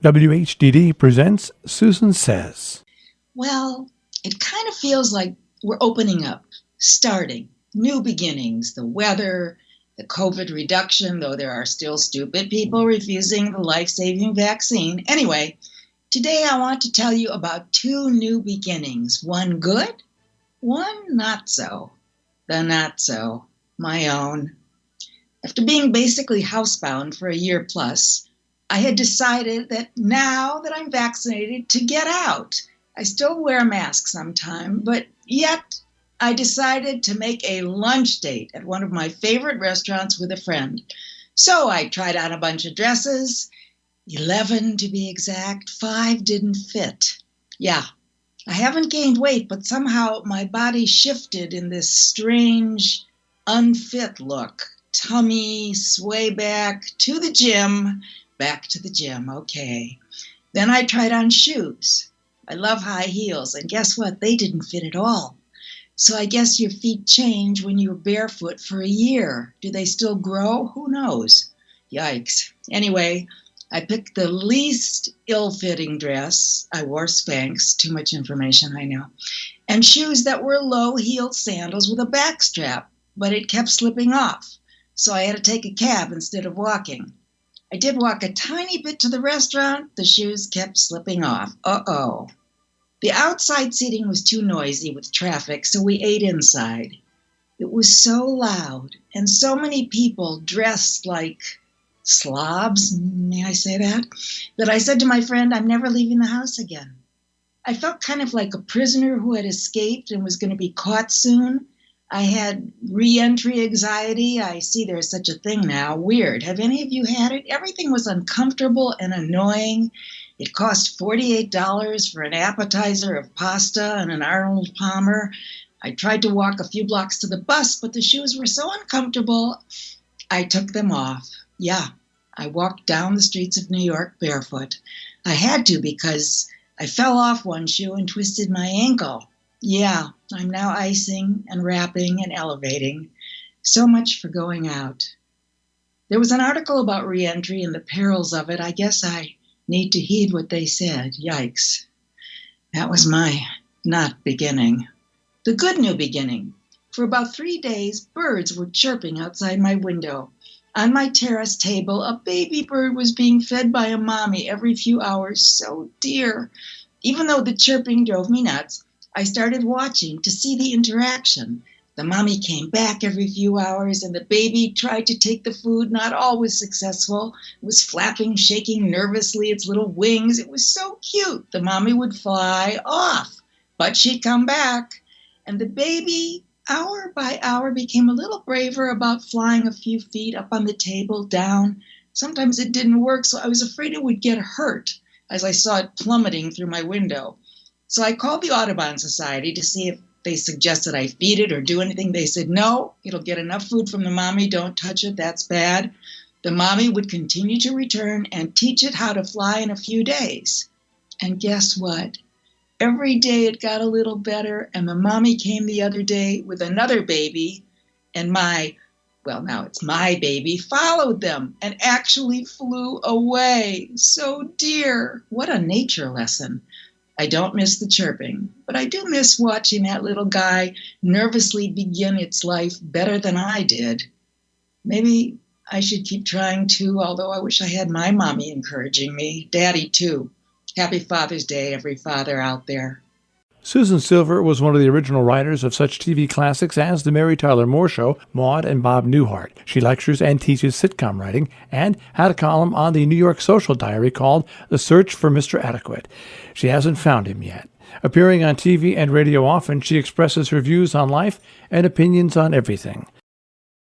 WHDD presents Susan Says. Well, it kind of feels like we're opening up, starting, new beginnings, the weather, the COVID reduction, though there are still stupid people refusing the life-saving vaccine. Anyway, today I want to tell you about two new beginnings, one good, one not so. The not so, my own. After being basically housebound for a year plus, I had decided that now that I'm vaccinated, to get out. I still wear a mask sometimes, but yet I decided to make a lunch date at one of my favorite restaurants with a friend. So I tried on a bunch of dresses, 11 to be exact, 5 didn't fit. Yeah, I haven't gained weight, but somehow my body shifted in this strange, unfit look. Tummy, sway back to the gym, back to the gym, okay. Then I tried on shoes. I love high heels, and guess what? They didn't fit at all. So I guess your feet change when you're barefoot for a year. Do they still grow? Who knows? Yikes. Anyway, I picked the least ill-fitting dress. I wore Spanx, too much information, I know, and shoes that were low-heeled sandals with a back strap, but it kept slipping off. So I had to take a cab instead of walking. I did walk a tiny bit to the restaurant. The shoes kept slipping off. Uh-oh. The outside seating was too noisy with traffic, so we ate inside. It was so loud, and so many people dressed like slobs, may I say that I said to my friend, I'm never leaving the house again. I felt kind of like a prisoner who had escaped and was going to be caught soon. I had re-entry anxiety. I see there's such a thing now. Weird. Have any of you had it? Everything was uncomfortable and annoying. It cost $48 for an appetizer of pasta and an Arnold Palmer. I tried to walk a few blocks to the bus, but the shoes were so uncomfortable, I took them off. Yeah, I walked down the streets of New York barefoot. I had to because I fell off one shoe and twisted my ankle. Yeah, I'm now icing and wrapping and elevating. So much for going out. There was an article about re-entry and the perils of it. I guess I need to heed what they said. Yikes. That was my not beginning. The good new beginning. For about 3 days, birds were chirping outside my window. On my terrace table, a baby bird was being fed by a mommy every few hours. So dear. Even though the chirping drove me nuts, I started watching to see the interaction. The mommy came back every few hours, and the baby tried to take the food, not always successful. It was flapping, shaking nervously its little wings. It was so cute. The mommy would fly off, but she'd come back. And the baby, hour by hour, became a little braver about flying a few feet up on the table, down. Sometimes it didn't work, so I was afraid it would get hurt as I saw it plummeting through my window. So I called the Audubon Society to see if they suggested I feed it or do anything. They said, no, it'll get enough food from the mommy. Don't touch it. That's bad. The mommy would continue to return and teach it how to fly in a few days. And guess what? Every day it got a little better, and the mommy came the other day with another baby, and now it's my baby, followed them and actually flew away. So dear. What a nature lesson. I don't miss the chirping, but I do miss watching that little guy nervously begin its life better than I did. Maybe I should keep trying too, although I wish I had my mommy encouraging me. Daddy too. Happy Father's Day, every father out there. Susan Silver was one of the original writers of such TV classics as The Mary Tyler Moore Show, Maude, and Bob Newhart. She lectures and teaches sitcom writing and had a column on the New York Social Diary called The Search for Mr. Adequate. She hasn't found him yet. Appearing on TV and radio often, she expresses her views on life and opinions on everything.